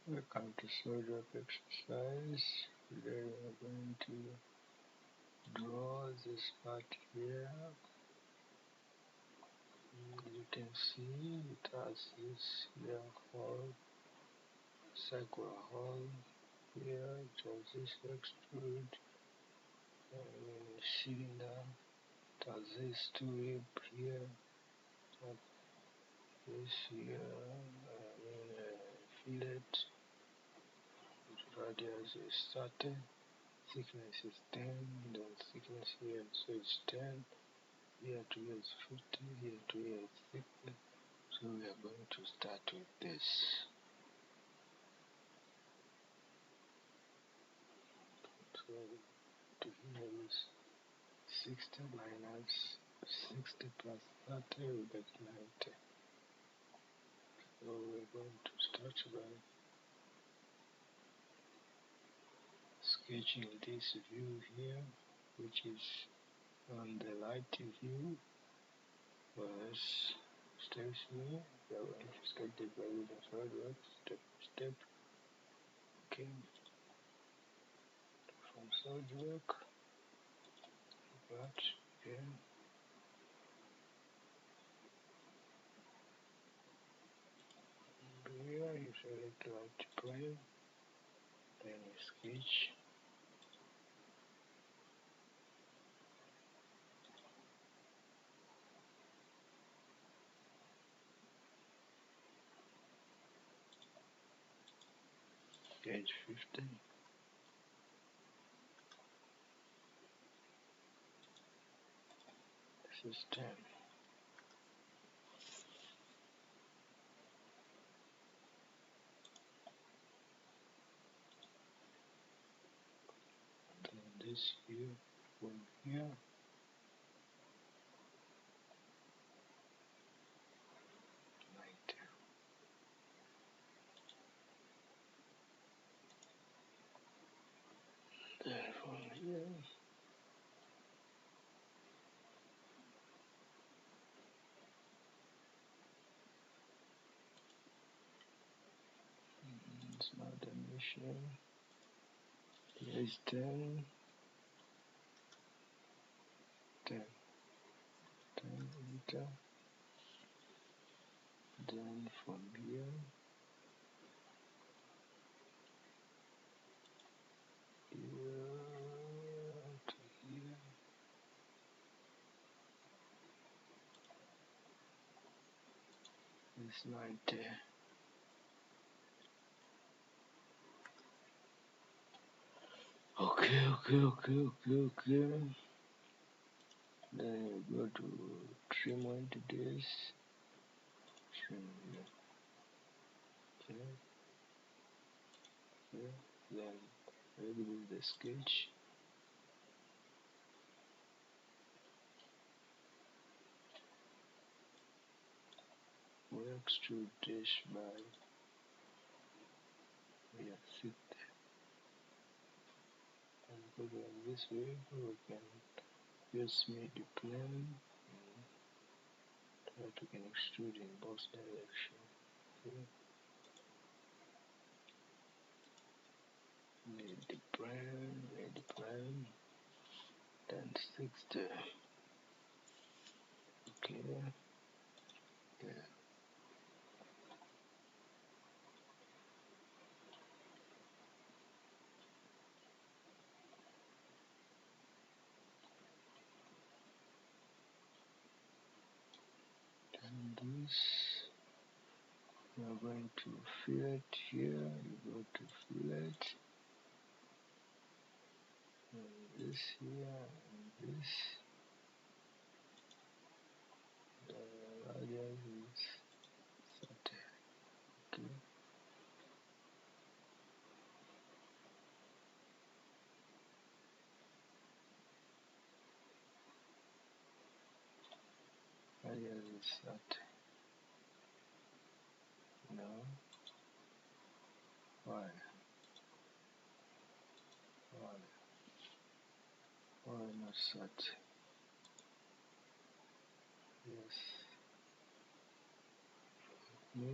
Welcome to solidworks exercise. Today we are going to draw this part here. As you can see, it has this here hole, circular hole here. It has this extrude cylinder. It has this tube here. It has this here fillet. Radius is 30. Thickness is 10, then thickness here, so it's 10, here to here is 50, here to here is 60. So we are going to start with this. So to here is 60 minus 60 plus 30, we get 90. So we're going to start by sketching this view here, which is on the light view. Stay with me. We are going to sketch the value in solidworks step by step. Okay. From solidworks, but again, here you select MLIPU-POEM, then you sketch. Page 50. This is 10. Then this view from here. Then from here, it's not a mission. Here is 10, 10, 10 enter. Then from here to here is 90. Okay. Then you go to trim into this. Trim here. Okay. Then ready with the sketch. We extrude this by sit. And put it this way, we can use MIDI plane. That we can extrude in both directions. Okay. MIDI plane, then 60. Okay. Yeah. And this, we are going to fillet here. You go to fillet, and this here, and this. The radius is 30. Okay. Radius is 30. No. Why? Why not 30? Yes. No,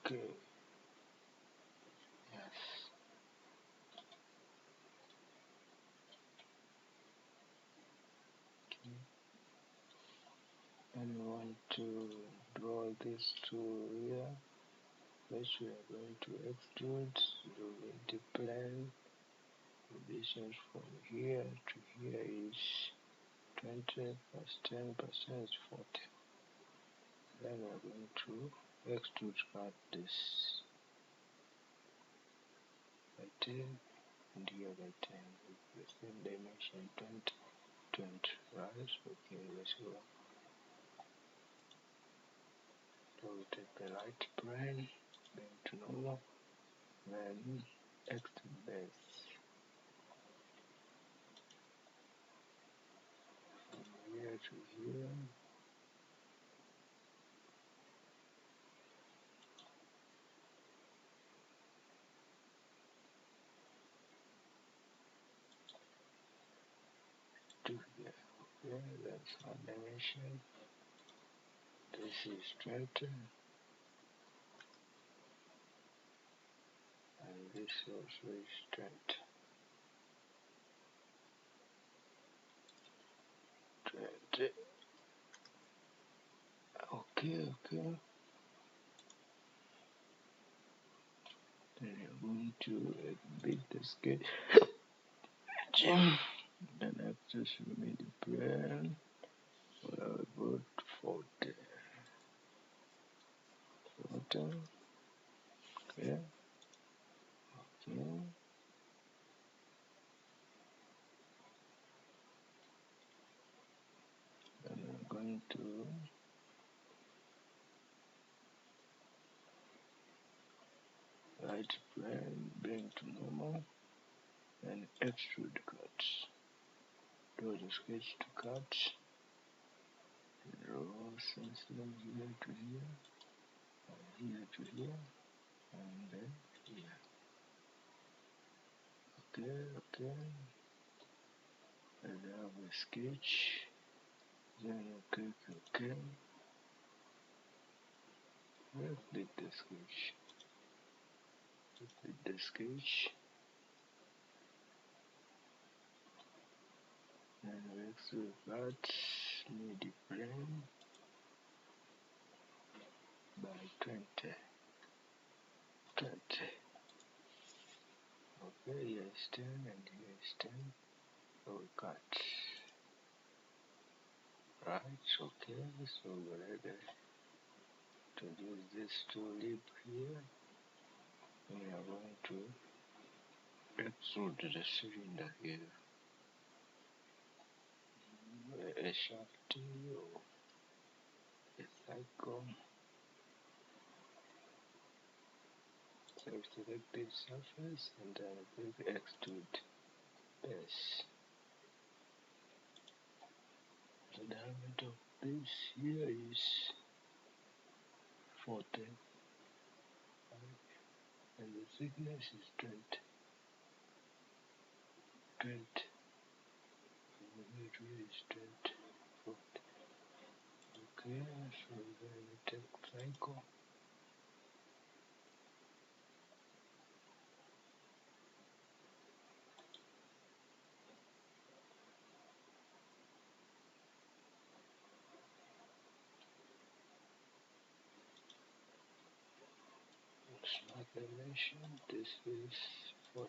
okay. Yes. Okay. And we want to draw this to here, which we are going to extrude. The multi-plane distance from here to here is 20 plus 10% is 40. Then we are going to extrude cut this by 10 and here by 10 with the same dimension 20, 20, right? Okay, let's go. So we take the right plane, bring to normal, then extrude base from here to here. To here. Okay, that's one dimension. This is 20 and this also is 20. 20. Okay. Then you're going to beat the sketch. Then access mid-plane. Well, about 40. 40. Okay. Then I'm going to right plane, bring to normal, and extrude cut. Draw the sketch to cut. Draw from here to here, and here to here, and then here. Okay. And I have a sketch. Then you click OK. Repeat the sketch. And we extrude that mid-plane by 20. Okay, here is 10 and here is 10. So we cut. Right, okay, so we're ready to use this tulip here. We are going to extrude the cylinder here. A shaft or a cycle. Select this surface and then click extrude base. The diameter of this here is 40, and the thickness is 20. So it is 20, 40. Okay, so then we take cycle. Smart dimension, this is 40.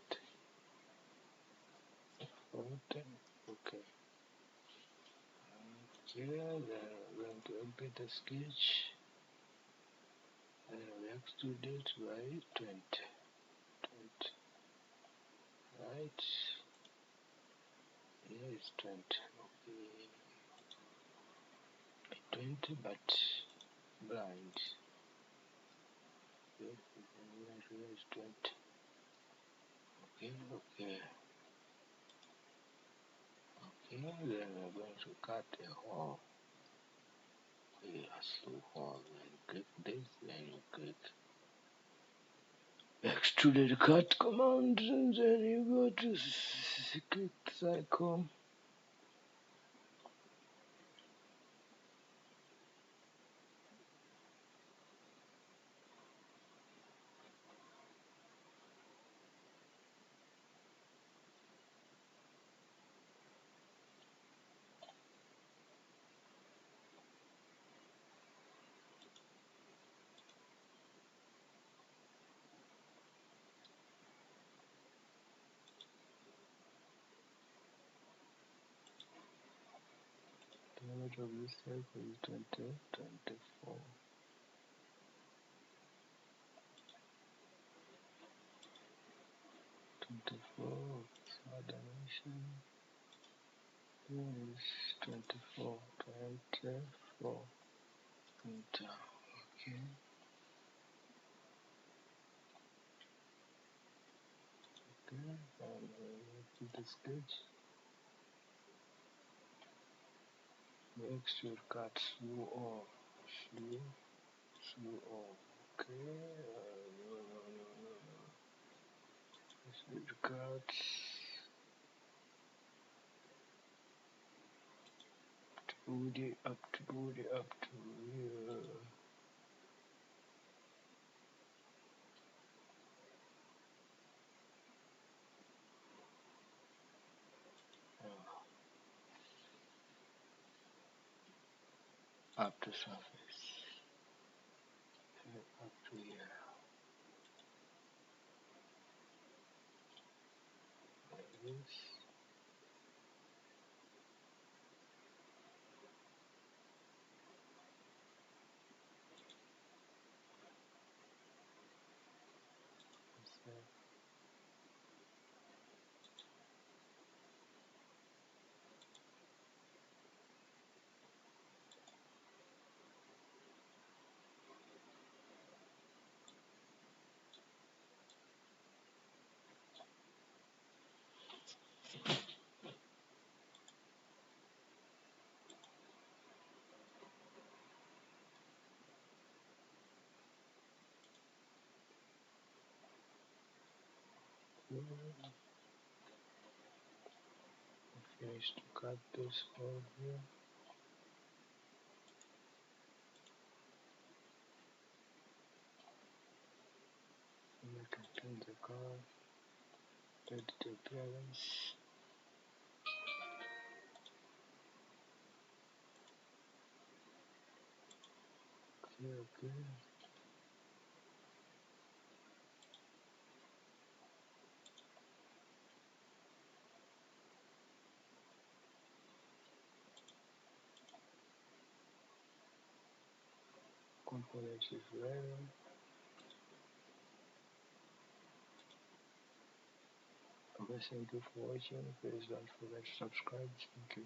Okay. Here, then we're going to update the sketch. And we extrude it by 20. Right? Here is 20. Okay. 20, but blind. Here is 20. Okay. Then we're going to cut a hole. A slow hole. Then click this, then you click extruded cut command, and then you go to click cycle. height of this circle is 24. 24, third dimension is 24. Enter. Okay. Okay, and repeat the sketch. The extrude cut slew all. Okay. No. Extrude cut. Booty up to here. Up to surface. Up to here. Like this. Finish to cut this hole here. And I can change the color, edit the appearance. Okay. Components is ready. Okay, thank you for watching. Please don't forget to subscribe. Thank you.